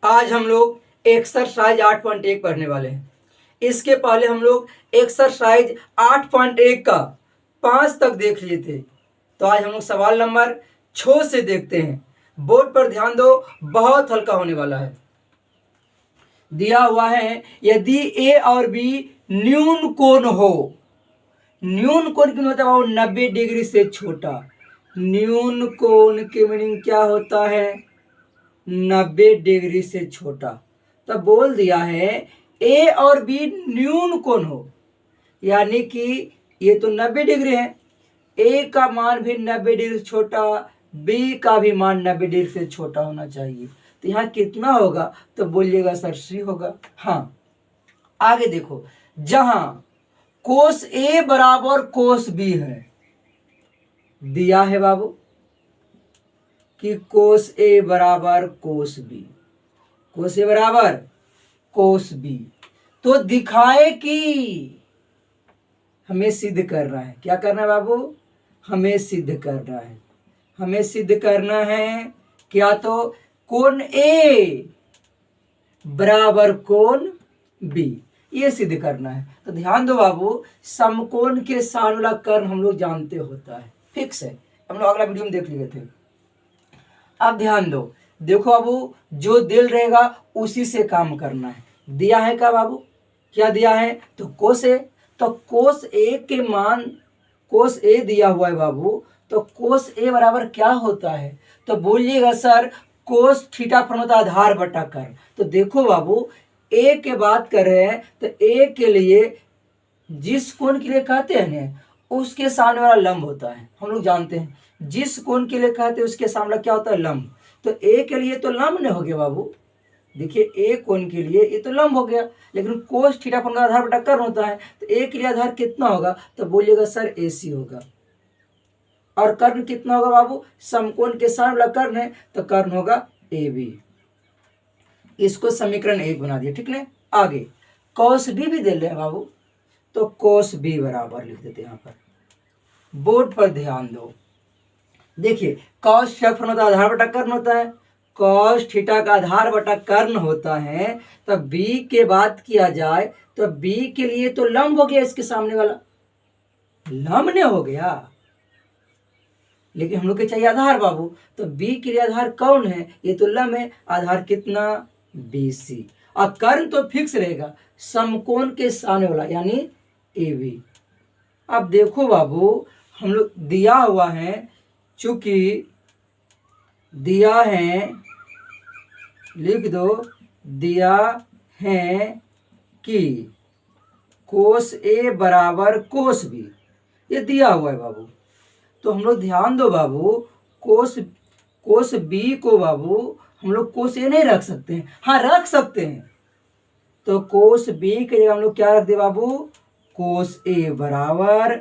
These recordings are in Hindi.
आज हम लोग एक्सरसाइज 8.1 पढ़ने वाले हैं। इसके पहले हम लोग एक्सरसाइज 8.1 का 5 तक देख लिए थे। तो आज हम लोग सवाल नंबर 6 से देखते हैं। बोर्ड पर ध्यान दो, बहुत हल्का होने वाला है। दिया हुआ है यदि ए और बी न्यून कोण हो। न्यून कोण क्यों होता है बाबू? 90 डिग्री से छोटा। न्यून कोण की मीनिंग क्या होता है? 90 डिग्री से छोटा। तब बोल दिया है ए और बी न्यून कोण हो, यानी कि ये तो 90 डिग्री है, ए का मान भी 90 डिग्री से छोटा, बी का भी मान 90 डिग्री से छोटा होना चाहिए। तो यहाँ कितना होगा? तो बोलिएगा सर सी होगा। हाँ, आगे देखो, जहां कोस ए बराबर कोस बी है, दिया है बाबू कि कोस ए बराबर कोस बी, कोस ए बराबर कोस बी, तो दिखाए कि हमें सिद्ध करना है। क्या करना है बाबू? हमें सिद्ध करना है। हमें सिद्ध करना है क्या? तो कोण ए बराबर कोण बी, ये सिद्ध करना है। तो ध्यान दो बाबू, समकोण के सामने वाला कर्ण हम लोग जानते होता है, फिक्स है। हम लोग अगला वीडियो में देख लिए थे। अब ध्यान दो, देखो बाबू, जो दिल रहेगा उसी से काम करना है। दिया है क्या बाबू? क्या दिया है? तो कोस ए। तो कोस ए के मान, कोस ए दिया हुआ है बाबू, तो कोस ए बराबर क्या होता है? तो बोलिएगा सर कोस थीटा फॉर्म होता है आधार बटा कर्ण। तो देखो बाबू, ए के बात कर रहे हैं तो ए के लिए जिस कोण के लिए कहते हैं ना, उसके सामने वाला लंब होता है। हम लोग जानते हैं जिस कोण के लिए कहते हैं उसके सामने क्या होता है? लंब। तो ए के लिए तो लंब नहीं हो गया बाबू, देखिए ए कोण के लिए ये तो लंब हो गया, लेकिन कोस थीटा फॉर्म का आधार बटा कर्ण होता है। तो ए के लिए आधार कितना होगा? तो बोलिएगा सर ए सी होगा। और कर्ण कितना होगा बाबू? समकोण के सामने वाला कर्ण है तो कर्ण होगा ए बी। इसको समीकरण 1 बना दिया, ठीक है। आगे कॉस बी भी दे रहे हैं बाबू, तो कॉस बी बराबर लिख देते हैं। यहाँ पर बोर्ड पर ध्यान दो, देखिए कॉस थीटा फॉर्म का आधार बटा कर्ण होता है, कॉस थीटा का आधार बटा कर्ण होता है। तो बी के बात किया जाए तो बी के लिए तो लंब हो गया, इसके सामने वाला लंब ने हो गया, लेकिन हम लोग के चाहिए आधार बाबू। तो बी के लिए आधार कौन है? ये तो लंब है, आधार कितना? B C. और कर्ण तो फिक्स रहेगा, समकोण के सामने वाला यानी ए बी। अब देखो बाबू, हम लोग दिया हुआ है, चूंकि दिया है, लिख दो, दिया है कि कोस ए बराबर कोस बी, ये दिया हुआ है बाबू। तो हम लोग ध्यान दो बाबू, कोस बी को बाबू हम लोग कोस ए नहीं रख सकते हैं। हाँ रख सकते हैं, तो कोस बी की जगह हम लोग क्या रख दे बाबू? कोस ए बराबर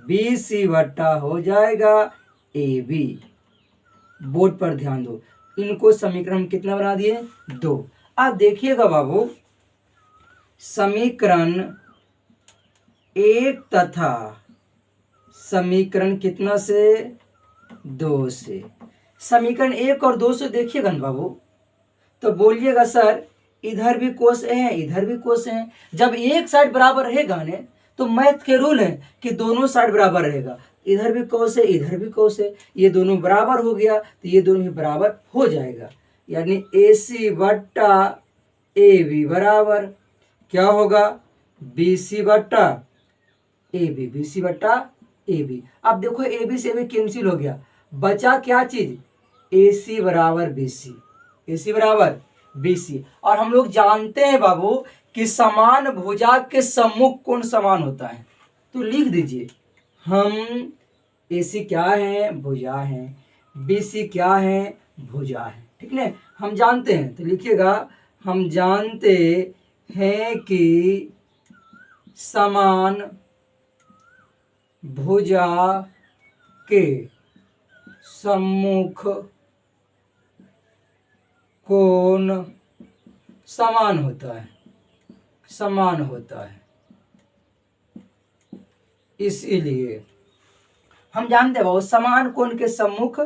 बी सी बट्टा हो जाएगा ए बी। बोर्ड पर ध्यान दो, इनको समीकरण कितना बना दिए? 2। अब देखिएगा बाबू, समीकरण 1 तथा समीकरण कितना से? 2 से। समीकरण 1 और 2 से देखिएगा ना बाबू, तो बोलिएगा सर इधर भी कोस ए है, इधर भी कोस है। जब एक साइड बराबर रहेगा ने, तो मैथ के रूल है कि दोनों साइड बराबर रहेगा। इधर भी कोस है, इधर भी कोस है, ये दोनों बराबर हो गया तो ये दोनों भी बराबर हो जाएगा, यानी ए सी बट्टा ए बी बराबर क्या होगा? बी सी बट्टा ए बी, बी सी बट्टा ए बी। अब देखो ए बी से भी कैंसिल हो गया, बचा क्या चीज? ए सी बराबर बी सी, ए सी बराबर बी सी। और हम लोग जानते हैं बाबू कि समान भुजा के सम्मुख कोण समान होता है। तो लिख दीजिए, हम ए सी क्या है? भुजा है। बी सी क्या है? भुजा है, ठीक है, हम जानते हैं। तो लिखिएगा, हम जानते हैं कि समान भुजा के सम्मुख कोण समान होता है, समान होता है। इसीलिए हम जानते हैं बाबू, समान कोण के सम्मुख,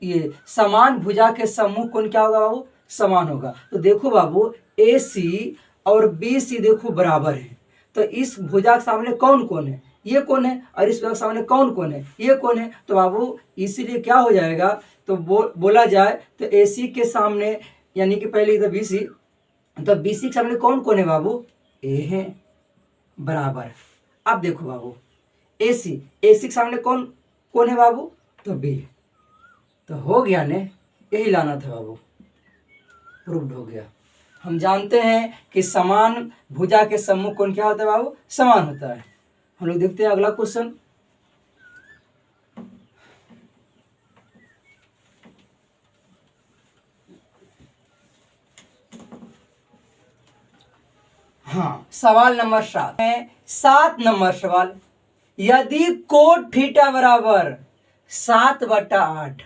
ये समान भुजा के सम्मुख कोण क्या होगा बाबू? समान होगा। तो देखो बाबू ए सी और बी सी देखो बराबर है, तो इस भुजा के सामने कौन कौन है, ये कौन है, और इस भुजा के सामने कौन कौन है, ये कौन है। तो बाबू इसीलिए क्या हो जाएगा, तो बोला जाए तो ए सी के सामने यानी कि पहले इधर बी सी, तो बी सी के सामने कौन कौन है बाबू, ए है बराबर। अब देखो बाबू ए सी के सामने कौन कौन है बाबू, तो बी। तो हो गया ने, यही लाना था बाबू, प्रूव्ड हो गया। हम जानते हैं कि समान भुजा के सम्मुख कोण क्या होता है बाबू, समान होता है। हम लोग देखते हैं अगला क्वेश्चन। हाँ, सवाल नंबर 7 है। 7 नंबर सवाल, यदि कोट थीटा बराबर 7/8,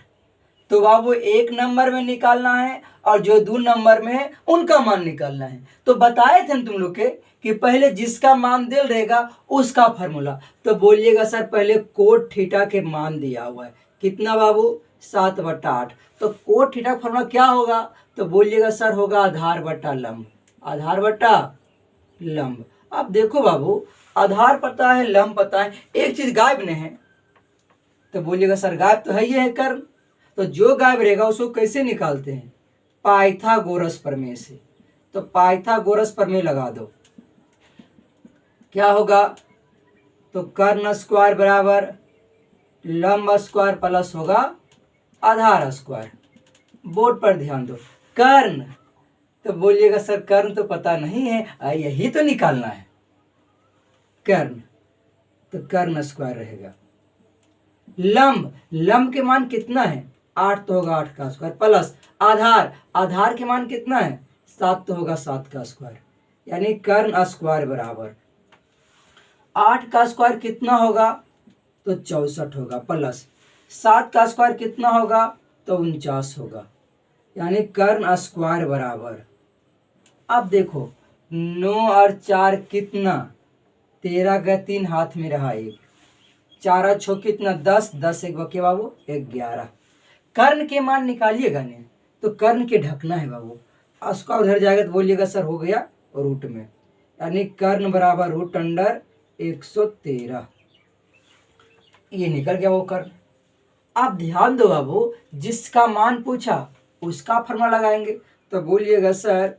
तो बाबू 1 नंबर में निकालना है और जो 2 नंबर में है उनका मान निकालना है। तो बताए थे तुम लोग के कि पहले जिसका मान दिल रहेगा उसका फॉर्मूला। तो बोलिएगा सर पहले कोट थीटा के मान दिया हुआ है, कितना बाबू, 7/8। तो कोट थीटा का फॉर्मूला क्या होगा, तो बोलिएगा सर होगा आधार बटा लंब, आधार बटा लंब। अब देखो बाबू आधार पता है, लंब पता है, एक चीज गायब नहीं है, तो बोलिएगा सर गायब तो है ही है कर्ण। तो जो गायब रहेगा उसको कैसे निकालते हैं, पाइथागोरस प्रमेय से। तो पाइथागोरस प्रमेय लगा दो, क्या होगा, तो कर्ण स्क्वायर बराबर लंब स्क्वायर प्लस होगा आधार स्क्वायर। बोर्ड पर ध्यान दो, कर्ण, तो बोलिएगा सर कर्ण तो पता नहीं है, यही तो निकालना है कर्ण, तो कर्ण स्क्वायर रहेगा। लंब, लंब के मान कितना है, 8 तो होगा 8 का स्क्वायर प्लस आधार, आधार के मान कितना है 7 तो होगा 7 का स्क्वायर, यानी कर्ण स्क्वायर बराबर 8 का स्क्वायर कितना होगा, तो 64 होगा प्लस 7 का स्क्वायर कितना होगा, तो 49 होगा, यानी कर्ण स्क्वायर बराबर। अब देखो 9 और 4 कितना, 13 का 3 हाथ में रहा 1, 4 और 6 कितना 10, 10 एक बके बाबू 11। कर्ण के मान निकालिएगा ने, तो कर्ण के ढकना है बाबू, उसका उधर जाएगा तो बोलिएगा सर हो गया रूट में, यानी कर्ण बराबर रूट अंडर 113, ये निकल गया वो कर्ण। आप ध्यान दो बाबू, जिसका मान पूछा उसका फॉर्मूला लगाएंगे। तो बोलिएगा सर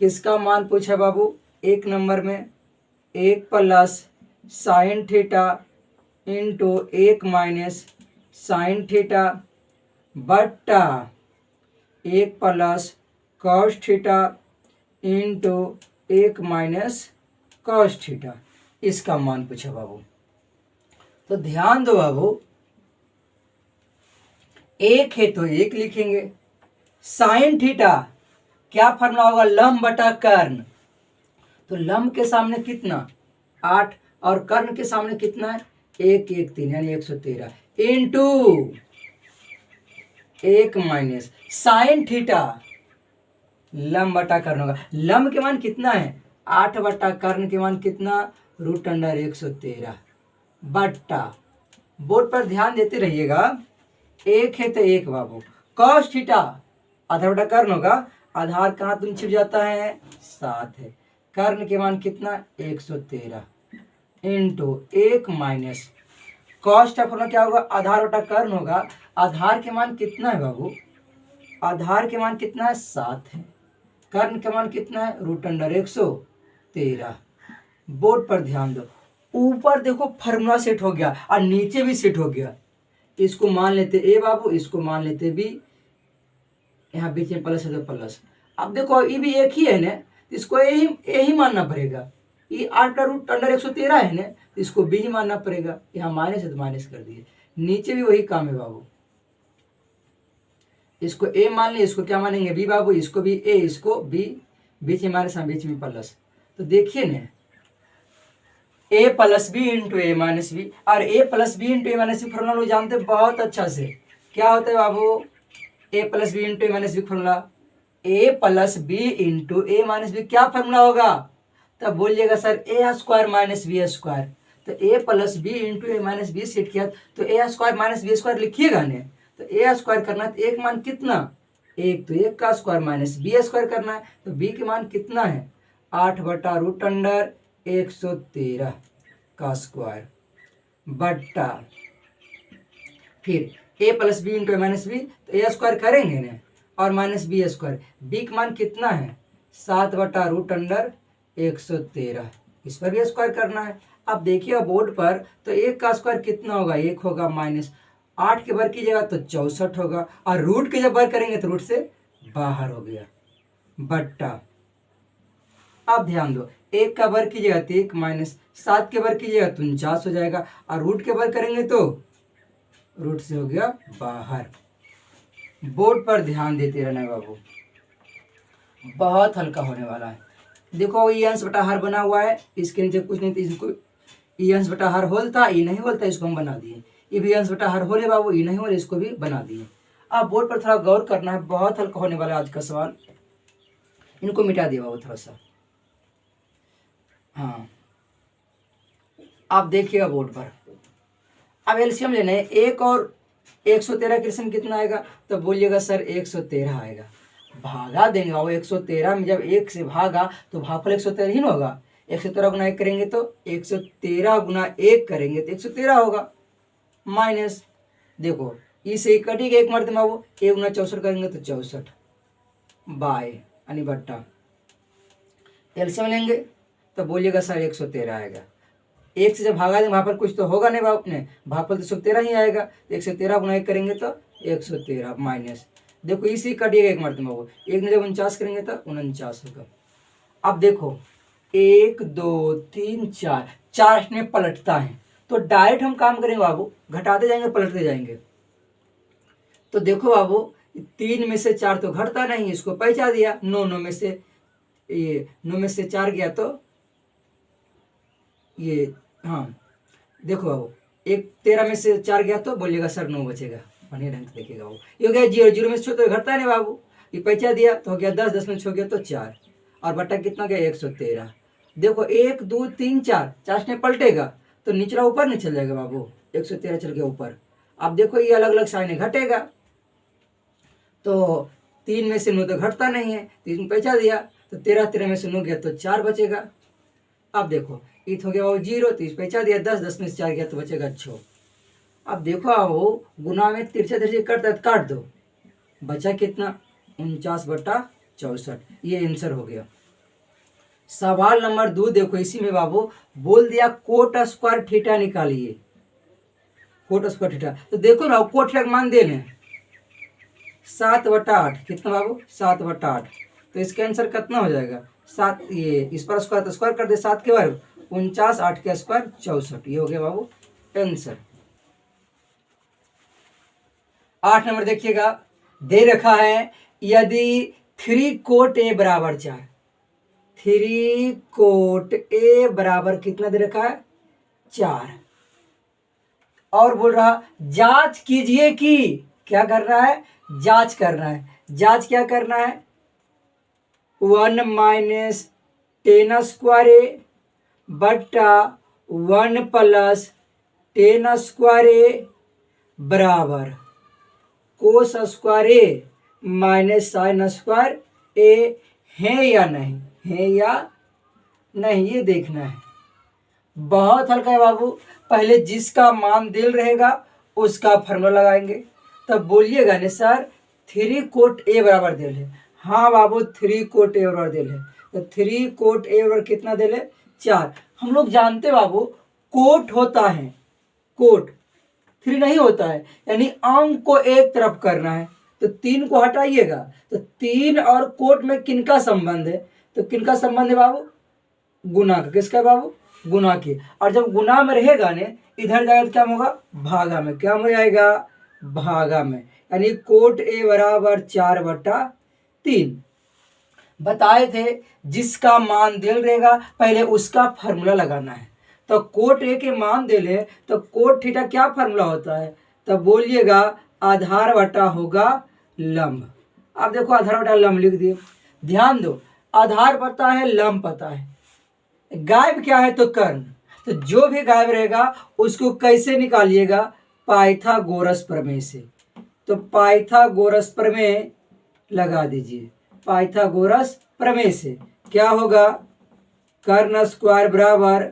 किसका मान पूछा बाबू, 1 नंबर में 1 plus sine theta into 1 minus sine theta बट्टा 1 plus cos theta into 1 minus cos theta, इसका मान पूछा बाबू। तो ध्यान दो बाबू, 1 है तो 1 लिखेंगे, साइन थीटा क्या फॉर्मूला होगा, लंब बटा कर्ण। तो लंब के सामने कितना 8 और कर्ण के सामने कितना है 1 1 3 यानी 113 इंटू 1 माइनस साइन थीटा, लंब बटा कर्ण होगा, लंब के मान कितना है 8 बटा कर्ण के मान कितना रूट अंडर 113 बट्टा, बोर्ड पर ध्यान देते रहिएगा, 1 है तो 1 बाबू, कॉस थीटा आधार बटा कर्ण होगा, आधार कहाँ तुम छिप जाता है 7 है, कर्ण के मान कितना 113 इंटू 1 माइनस कॉस का फॉर्मूला क्या होगा, आधार बटा कर्ण होगा, आधार के मान कितना है बाबू, आधार के मान कितना है 7 है, कर्ण के मान कितना है रूट अंडर 113। बोर्ड पर ध्यान दो, ऊपर देखो फॉर्मूला सेट हो गया और नीचे भी सेट हो गया, इसको मान लेते ए बाबू, इसको मान लेते बी, यहाँ बीच में प्लस है तो प्लस। अब देखो ये भी एक ही है ना, इसको ए ही मानना पड़ेगा, ये 8 का रूट अंडर 113 है ना, तो इसको बी ही मानना पड़ेगा, यहाँ माइनस है तो माइनस कर दिए, नीचे भी वही काम है बाबू, इसको ए मान ले, इसको क्या मानेंगे बी बाबू, इसको भी ए, इसको बी, बीच में माइनस बीच में प्लस। तो देखिए ना ए प्लस बी इंटू ए माइनस बी, और ए प्लस बी इंटू ए माइनस बी फॉर्मूला लोग जानते हैं बहुत अच्छा से, क्या होता है बाबू, ए प्लस बी इंटू ए माइनस बी फॉर्मूला, ए प्लस बी इंटू ए माइनस बी क्या फॉर्मूला होगा, तब बोलिएगा सर ए स्क्वायर माइनस बी स्क्वायर। तो ए प्लस बी इंटू ए माइनस बी सेट किया तो A square minus B square लिखिएगा ने, तो ए स्क्वायर करना तो एक मान कितना एक तो एक का स्क्वायर माइनस बी स्क्वायर करना है, तो बी के मान कितना है 8/√113 का स्क्वायर बट्टा फिर A plus B into minus B, तो ए स्क्वायर करेंगे ना और माइनस बी स्क्वायर, बी का मान कितना है 7/√113, इस पर भी स्क्वायर करना है। अब देखिए बोर्ड पर, तो एक का स्क्वायर कितना होगा, एक होगा माइनस 8 के वर्ग कीजिएगा तो 64 होगा, और रूट के जब वर्ग करेंगे तो रूट से बाहर हो गया बट्टा। अब ध्यान दो, एक का वर्ग कीजिएगा तो 1 माइनस 7 के वर्ग कीजिएगा तो 49 हो जाएगा, और रूट के वर्ग करेंगे तो रूट से हो गया बाहर। बोर्ड पर ध्यान देते रहना बाबू, बहुत हल्का होने वाला है। देखो ये अंश बटा हर बना हुआ है, इसके नीचे कुछ नहीं, इसको ये अंश बटा हर होल था, ये नहीं होल था, इसको हम बना दिए। ये भी अंश बटा हर होल है बाबू, ये नहीं होल, इसको भी बना दिए। अब बोर्ड पर थोड़ा गौर करना है, बहुत हल्का होने वाला है आज का सवाल। इनको मिटा दिया बाबू थोड़ा सा। हाँ, आप देखिएगा बोर्ड पर। अब एलसीएम लेना है, 1 और 113 का एलसीएम कितना आएगा, तो बोलिएगा सर 113 आएगा। भागा देंगे वो 113 में, जब 1 से भागा तो भागफल 113 ही ना होगा। 113 गुना 1 करेंगे तो 113 गुना 1 करेंगे तो 113 होगा, माइनस देखो इसे कटेगा एक मर्द में, वो 1 गुना 64 करेंगे तो 64 बाय यानी बट्टा। एलसीएम लेंगे तो बोलिएगा सर 113 आएगा। 1 से जब भागा देंगे वहाँ पर कुछ तो होगा नहीं बाप ने, भागफल तो 113 ही आएगा। 113 गुना 1 करेंगे तो 113 माइनस देखो इसी कटिएगा एक मर्तबा, वो 1 में जब 49 करेंगे तो 49 होगा। अब देखो 1 2 3 4 4 में पलटता है, तो डायरेक्ट हम काम करेंगे बाबू, घटाते जाएंगे पलटते जाएंगे। तो देखो बाबू 3 में से 4 तो घटता नहीं, इसको पहचा दिया। 9 में से ये 9 में से 4 गया तो ये, हाँ देखो बाबू 13 में से 4 गया तो बोलिएगा सर 9 बचेगा, बढ़िया ढंग से देखिएगा वो। ये हो गया 0, 0 में से 6 तो घटता नहीं बाबू, ये पैसा दिया तो हो गया 10, 10 में 6 गया तो 4, और बटा कितना गया 113। देखो 1 2 3 4 4 में पलटेगा तो निचला ऊपर नहीं चल जाएगा बाबू, 113 चल गया ऊपर। अब देखो ये अलग अलग साइन घटेगा, तो 3 में से 9 तो घटता नहीं है, 3 पैसा दिया तो 13, 13 में से 9 गया तो 4 बचेगा। अब देखो ईथ हो गया वो 0, 30 पैसा दिया 10, 10 में से 4 गया तो बचेगा 6। अब देखो वो गुना में तिरछा तिरछे कटता है, काट दो, बचा कितना 49/64, ये आंसर हो गया। सवाल नंबर 2 देखो, इसी में बाबू बोल दिया कोट स्क्वायर थीटा निकालिए, कोट स्क्वायर थीटा। तो देखो ना कोट थीटा का मान दे लें 7/8, कितना बाबू 7/8, तो इसका आंसर कितना हो जाएगा 7, ये इस पर स्क्वायर तो स्क्वायर कर दे 7 के वर्ग 49, 8 के स्क्वायर 64, ये हो गया बाबू आंसर। 8 नंबर देखिएगा, दे रखा है यदि 3 कोट ए बराबर 4, 3 कोट ए बराबर कितना दे रखा है 4, और बोल रहा जांच कीजिए कि, क्या कर रहा है जांच करना है। जांच क्या करना है 1 माइनस 10 स्क्वायर ए बट्टा 1 प्लस 10 स्क्वायर ए बराबर कोस स्क्वायर ए माइनस साइन स्क्वायर ए है या नहीं, है या नहीं, ये देखना है। बहुत हल्का है बाबू, पहले जिसका मान दिल रहेगा उसका फॉर्मूला लगाएंगे। तब बोलिएगा ने सर 3 कोट ए बराबर दिल है, हाँ बाबू 3 कोट ए बराबर दिल है, तो 3 कोट ए बराबर कितना दिल है 4। हम लोग जानते बाबू कोट होता है, कोट 3 नहीं होता है, यानी अंक को एक तरफ करना है, तो 3 को हटाइएगा, तो 3 और कोट में किनका संबंध है, तो किनका संबंध है बाबू गुना का, किसका बाबू गुना की। और जब गुना में रहेगा ने इधर जाएगा तो क्या होगा भागा में, क्या हो जाएगा भागा में, यानी कोट ए बराबर 4/3। बताए थे जिसका मान दिल रहेगा पहले उसका फार्मूला लगाना है। तो कोट ए के मान दे ले तो कोट थीटा क्या फार्मूला होता है, तो बोलिएगा आधार बटा होगा लंब। अब देखो आधार बटा लंब लिख दिए, ध्यान दो आधार पता है लंब पता है, गायब क्या है तो कर्ण, तो जो भी गायब रहेगा उसको कैसे निकालिएगा पाइथागोरस प्रमेय से। तो पाइथागोरस प्रमेय लगा दीजिए पाइथागोरस प्रमेय से। क्या होगा, कर्ण स्क्वायर बराबर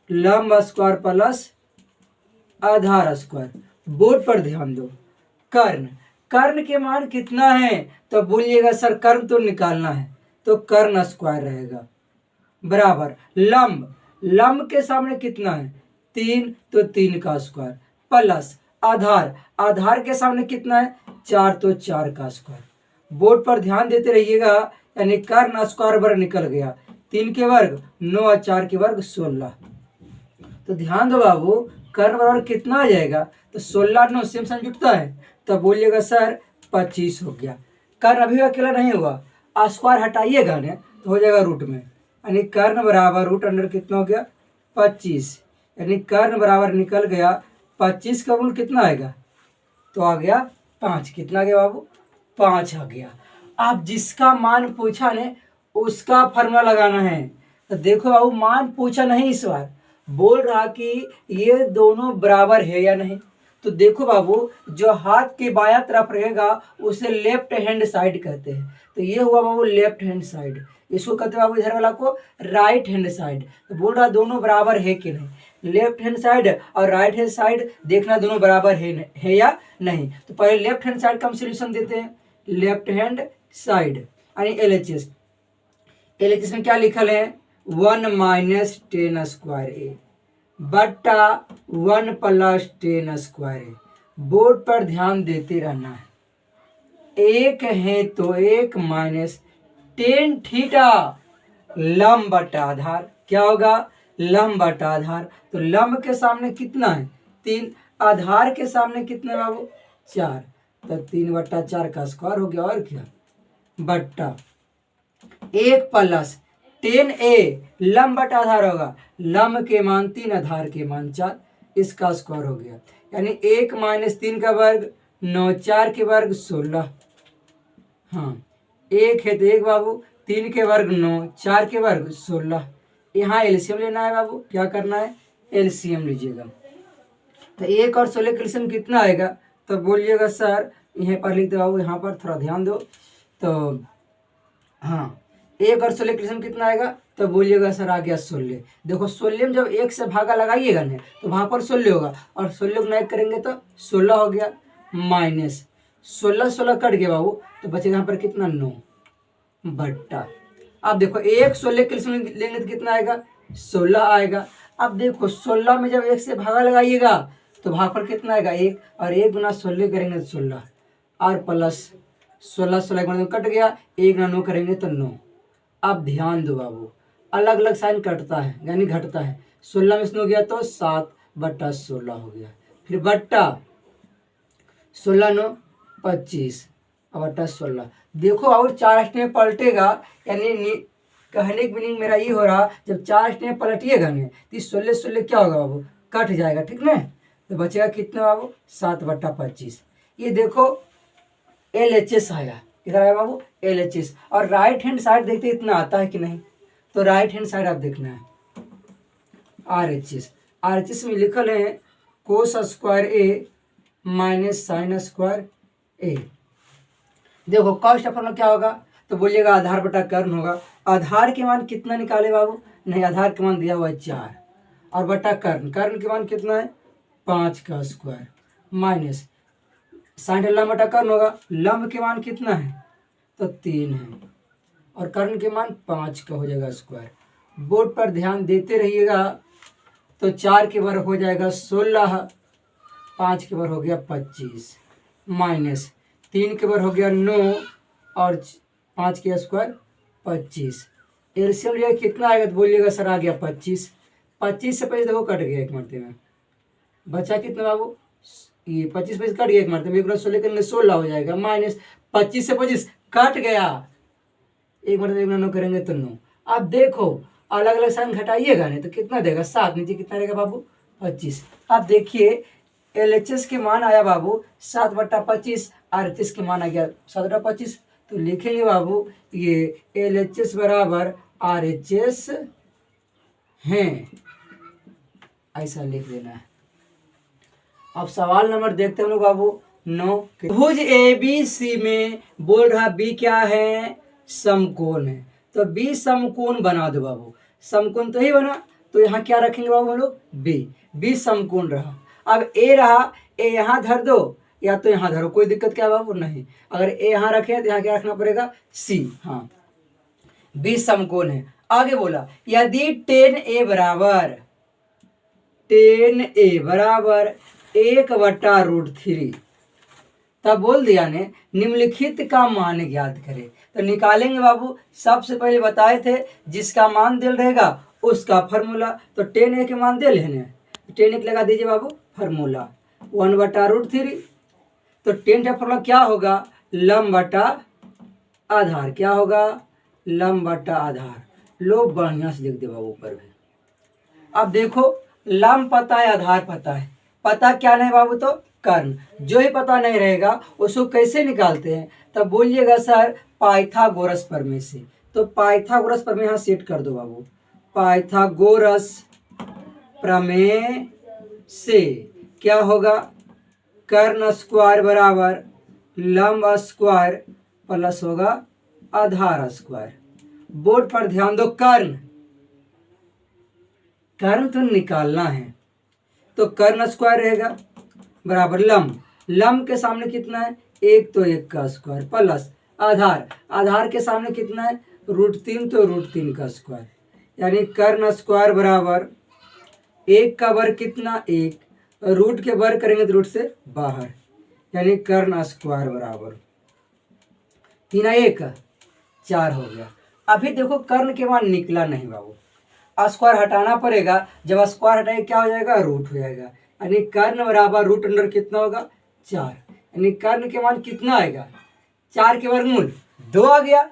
लंब स्क्वायर प्लस आधार स्क्वायर। बोर्ड पर ध्यान दो, कर्ण कर्ण के मान कितना है, तो बोलिएगा सर कर्ण तो निकालना है, तो कर्ण स्क्वायर रहेगा बराबर लंब लंब के सामने कितना है 3, तो 3 का स्क्वायर प्लस आधार आधार के सामने कितना है 4, तो 4 का स्क्वायर। बोर्ड पर ध्यान देते रहिएगा, यानी कर्ण स्क्वायर वर्ग निकल गया, 3 के वर्ग 9 और 4 के वर्ग 16। तो ध्यान दो बाबू, कर्ण बराबर कितना आ जाएगा, तो 16 9 सेम सन जुटता है, तो बोलिएगा सर 25 हो गया। कर्ण अभी अकेला नहीं हुआ, स्क्वायर हटाइएगा ना तो हो जाएगा रूट में, यानी कर्ण बराबर रूट अंडर कितना हो गया 25, यानी कर्ण बराबर निकल गया 25 का मूल कितना आएगा, तो आ गया 5। कितना आ गया बाबू, 5 आ गया। आप जिसका मान पूछा ने उसका फॉर्मूला लगाना है। तो देखो बाबू, मान पूछा नहीं, इस बार बोल रहा कि ये दोनों बराबर है या नहीं। तो देखो बाबू, जो हाथ के बायां तरफ रहेगा उसे लेफ्ट हैंड साइड कहते हैं। तो ये हुआ बाबू लेफ्ट हैंड साइड, इसको कहते हैं बाबू इधर वाला को राइट हैंड साइड। तो बोल रहा दोनों बराबर है कि नहीं, लेफ्ट हैंड साइड और राइट हैंड साइड देखना दोनों बराबर है या नहीं। तो पहले लेफ्ट हैंड साइड का हम सोल्यूशन देते हैं, लेफ्ट हैंड साइड यानी LHS। LHS में क्या लिखल है 1 माइनस 10 स्क्वायर ए बट्टा 1 प्लस 10 स्क्वायर ए। बोर्ड पर ध्यान देते रहना है, एक है तो 1 माइनस 10 थीटा लंब बटा आधार। क्या होगा, लंब बटा आधार। तो लंब के सामने कितना है 3, आधार के सामने कितना है बाबू 4, तो 3 बट्टा 4 का स्क्वायर हो गया, और क्या बट्टा 1 प्लस 10a लंब बटा आधार होगा, लंब के मान 3 आधार के मान 4, इसका स्क्वायर हो गया, यानी 1 माइनस 3 का वर्ग 9, 4 के वर्ग 16। हाँ 1 है तो 1 बाबू, 3 के वर्ग 9, 4 के वर्ग 16। यहाँ एलसीएम लेना है बाबू, क्या करना है एलसीएम लीजिएगा। तो 1 और 16 का एलसीएम कितना आएगा, तो बोलिएगा सर यहाँ पर लिख दो बाबू, यहाँ पर थोड़ा ध्यान दो। तो हाँ 1 और 16 का एलसीएम कितना आएगा, तो बोलिएगा सर आ गया 16। देखो 16 में जब 1 से भागा लगाइएगा ना तो वहाँ पर 16 होगा, और 16 को नहीं करेंगे तो 16 हो गया, माइनस 16 16 कट गया बाबू, तो बचेगा यहाँ पर कितना 9 बट्टा। अब देखो 1 16 के एलसीएम लेंगे तो कितना आएगा 16 आएगा। अब देखो 16 में जब 1 से भागा लगाइएगा तो वहाँ पर कितना आएगा 1, और 1 गुना 16 करेंगे तो 16, और प्लस 16 16 गुना कट गया, 1 गुना 9 करेंगे तो 9। अब ध्यान दो बाबू, अलग अलग साइन कटता है यानी घटता है, 16 में से 9 गया तो 7 बट्टा 16 हो गया, फिर बट्टा 16 9 25 और बट्टा 16। देखो और 4 स्टेप पलटेगा, यानी कहने की मीनिंग मेरा ये हो रहा, जब 4 स्टेप पलटिएगा ना तो 16 16 क्या होगा बाबू कट जाएगा, ठीक ना। तो बचेगा कितना बाबू 7 बट्टा 25। ये देखो LHS आया, इधर आया बाबू LHS। और राइट हैंड साइड देखते इतना आता है कि नहीं, तो राइट हैंड साइड आप देखना है RHS। RHS में लिखल है कोस स्क्वायर ए माइनस साइन स्क्वायर ए। देखो कॉस्ट ऑफ फॉर्मूला क्या होगा, तो बोलिएगा आधार बटा कर्ण होगा। आधार के मान कितना निकाले बाबू, नहीं आधार के मान दिया हुआ है 4, और बटा कर्ण कर्ण के मान कितना है 5 का स्क्वायर, माइनस साइन लंब बटा कर्ण होगा, लंब के मान कितना है तो 3 है, और कर्ण के मान 5 का हो जाएगा स्क्वायर। बोर्ड पर ध्यान देते रहिएगा। तो 4 के वर्ग हो जाएगा 16, 5 के वर्ग हो गया 25, माइनस 3 के वर्ग हो गया 9, और 5 के स्क्वायर 25। एलसीएम लिया कितना आएगा, तो बोलिएगा सर आ गया 25। 25 से 25 देखो कट गया एक मरते में, बचा कितना बाबू, ये 25 25 कट गया एक मरते में, 1 16 करेंगे 16 हो जाएगा, माइनस 25 से 25 कट गया, एक मरते 1 9 करेंगे तो 9। अब देखो अलग अलग साइन घटाइएगा नहीं तो कितना देगा 7, नीचे कितना रहेगा बाबू 25। अब देखिए LHS के मान आया बाबू 7 बट्टा 25, RHS के मान आ गया 7 बट्टा 25। तो लिखेंगे बाबू ये LHS बराबर RHS हैं, ऐसा लिख देना है। अब सवाल नंबर देखते हैं लोग बाबू, 9। भुज ए बी सी में बोल रहा बी क्या है, समकोण है, तो बी समकोण बना दो बाबू। समकोण तो ही बना, तो यहाँ क्या रखेंगे बाबू हम लोग, बी समकोण रहा। अब ए रहा, ए यहाँ धर दो या तो यहाँ धरो, कोई दिक्कत क्या है बाबू, नहीं। अगर ए यहाँ रखे तो यहाँ क्या रखना पड़ेगा, सी। हाँ, बी समकोण है। आगे बोला यदि 10a बराबर 1/√3, तब बोल दिया ने निम्नलिखित का मान ज्ञात करे। तो निकालेंगे बाबू, सबसे पहले बताए थे जिसका मान दिल रहेगा उसका फार्मूला। तो 10a के मान दे लेने, 10a लगा दीजिए बाबू, फार्मूला 1/√3। तो 10 का फार्मूला क्या होगा, लंब बटा आधार। क्या होगा, लंब बटा आधार। लो बढ़िया से लिख दे बाबू ऊपर भी। अब देखो लंब पता है, आधार पता है, पता क्या नहीं बाबू, तो कर्ण। जो ही पता नहीं रहेगा उसको कैसे निकालते हैं, तब बोलिएगा सर पाइथागोरस प्रमेय से। तो पाइथागोरस प्रमेय यहाँ सेट कर दो बाबू, पाइथागोरस प्रमेय से क्या होगा, कर्ण स्क्वायर बराबर लंब स्क्वायर प्लस होगा आधार स्क्वायर। बोर्ड पर ध्यान दो, कर्ण तो निकालना है, तो कर्ण स्क्वायर रहेगा बराबर लंब के सामने कितना है, 1 तो 1 का स्क्वायर प्लस आधार के सामने कितना है, √3 तो √3 का स्क्वायर। यानी कर्ण स्क्वायर बराबर 1 का वर्ग कितना, 1, रूट के वर्ग करेंगे तो रूट से बाहर, यानी कर्ण स्क्वायर बराबर 3 1 4 हो गया। अभी देखो कर्ण के मान निकला नहीं बाबू, स्क्वायर हटाना पड़ेगा। जब स्क्वायर हटाएगा क्या हो जाएगा, रूट हो जाएगा। यानी कर्ण बराबर रूट अंडर कितना होगा, 4। यानी कर्ण के मान कितना आएगा, 4 के वर्गमूल 2 आ गया।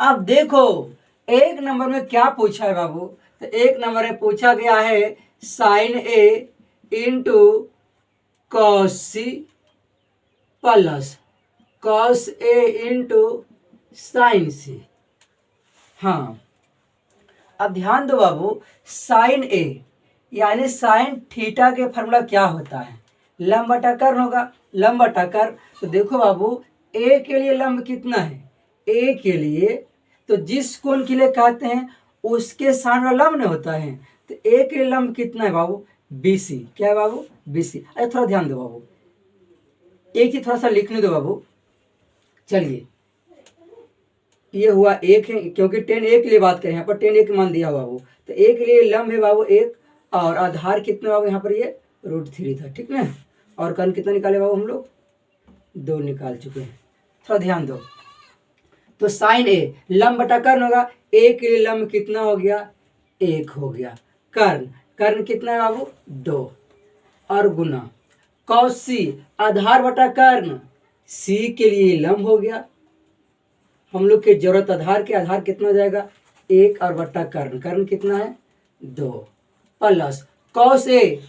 अब देखो एक नंबर में क्या पूछा है बाबू, तो एक नंबर में पूछा गया है sine A into cos C plus cos A into sine C. हाँ, अब ध्यान दो बाबू, साइन ए यानी साइन थीटा के फार्मूला क्या होता है, लंब बटा कर्ण होगा, लंब बटा कर्ण। तो देखो बाबू ए के लिए लंब कितना है, ए के लिए तो जिस कोण के लिए कहते हैं उसके सामने लंब नहीं होता है, तो ए के लिए लंब कितना है बाबू, BC। क्या है बाबू, BC। अरे थोड़ा ध्यान दो बाबू, एक ही थोड़ा सा लिखने दो बाबू। चलिए ये हुआ 1 है, क्योंकि 10a के लिए बात करें, यहाँ पर 10a के मान दिया हुआ बाबू, तो a के लिए लंब है बाबू 1, और आधार कितना बाबू, यहाँ पर ये √3 था, ठीक ना। और कर्ण कितना निकाले बाबू, हम लोग 2 निकाल चुके हैं। थोड़ा ध्यान दो, तो साइन ए लंब बटा कर्ण होगा, a के लिए लंब कितना हो गया, 1 हो गया। कर्ण कितना है बाबू, 2, और गुना कॉस सी आधार बटा कर्ण, c के लिए लंब हो गया। हम लोग की जरूरत आधार के, आधार कितना हो जाएगा, 1 और बट्टा कर्ण कितना है, 2 प्लस कॉस ए,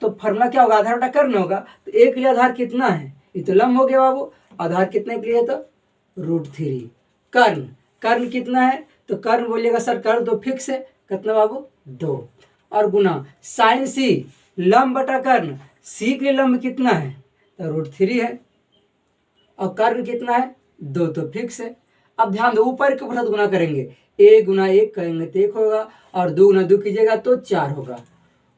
तो फार्मूला क्या होगा, आधार बटा कर्ण होगा। तो ए के लिए आधार कितना है, ये तो लंब हो गया बाबू, आधार कितने के लिए है, तो √3। कर्ण कितना है, तो कर्ण बोलिएगा सर कर्ण तो फिक्स है, कितना बाबू, 2, और गुना साइन सी लंब बटा कर्ण, सी के लिए लंब कितना है, तो √3 है, और कर्ण कितना है, 2 तो फिक्स है। अब ध्यान दो, ऊपर के साथ गुना करेंगे, 1 गुना 1 करेंगे तो 1 होगा, और 2 गुना 2 कीजिएगा तो 4 होगा।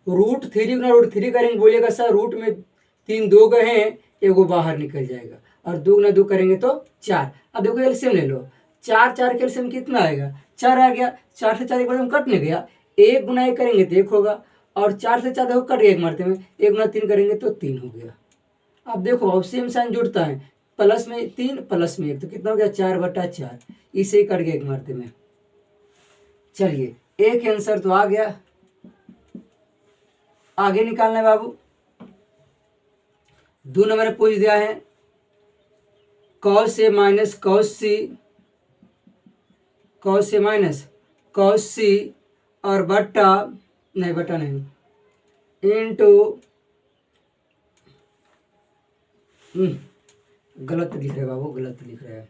√3 गुना √3 करेंगे, बोलिएगा सर रूट में 3 2 गए हैं, एगो बाहर निकल जाएगा, और 2 गुना 2 करेंगे तो 4। अब देखो एलसीएम ले लो, 4 के एलसीएम कितना आएगा, 4 आ गया। 4 से 4 एक बार कट नहीं गया, 1 गुना 1 करेंगे तो 1 होगा, और 4 से 4 देखो कट गया एक मरते में, 1 गुना 3 करेंगे तो 3 हो गया। अब देखो अब सेम साइन जुड़ता है, प्लस में 3 प्लस में 1, तो कितना हो गया, 4/4, इसे ही कट गया एक मरते में। चलिए एक आंसर तो आ गया, आगे निकालना है बाबू। 2 नंबर में पूछ दिया है cos A minus cos C, cos A minus cos सी और बट्टा नहीं इंटू, गलत लिख रहे बाबू, गलत लिख रहे हैं।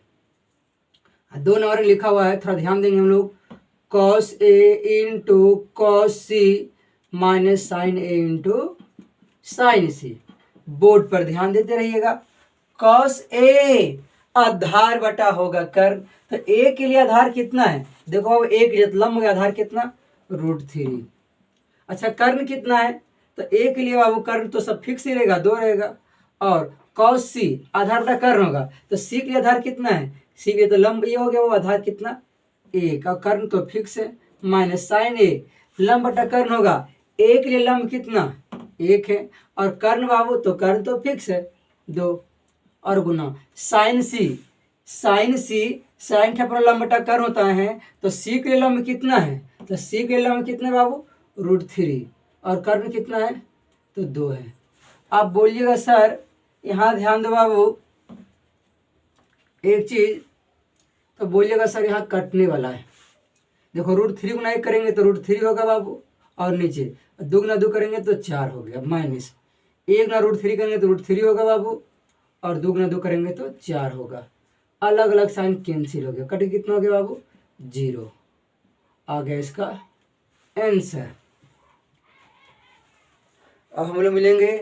2 नंबर में लिखा हुआ है, थोड़ा ध्यान देंगे हम लोग, cos A into cos C minus sign A into sine C. Board पर ध्यान देते रहिएगा। कॉस ए आधार बटा होगा कर्ण। तो ए के लिए आधार कितना है, देखो अब ए के लिए लंब हो गया आधार कितना, √3। अच्छा कर्ण कितना है, तो ए के लिए बाबू कर्ण तो सब फिक्स ही रहेगा, 2 रहेगा। और कॉस सी आधार बटा कर्ण होगा, तो सी के लिए आधार कितना है, सी के लिए तो लंब ए हो गया, वो आधार कितना 1, और कर्ण तो फिक्स है, माइनस साइन ए लंब बटा कर्ण होगा, ए के लिए लंब कितना 1 है, और कर्ण बाबू तो कर्ण तो फिक्स है 2, और गुना साइन सी, साइन सी साइन के अपना लंब बटा कर्ण होता है, तो सी के लिए लंब कितना है, तो सी के लिए लंब कितना है बाबू √3, और कर्ण कितना है तो 2 है। आप बोलिएगा सर यहाँ ध्यान दो बाबू एक चीज, तो बोलिएगा सर यहाँ कटने वाला है, देखो √3 गुना 1 करेंगे तो √3 होगा बाबू, और नीचे 2 गुना 2 करेंगे तो 4 हो गया, माइनस 1 गुना √3 करेंगे तो √3 होगा बाबू, और 2 गुना 2 करेंगे तो 4 होगा। अलग अलग साइन कैंसिल हो गया, कट कितना हो गया बाबू 0, आ गया इसका आंसर। अब हम लोग मिलेंगे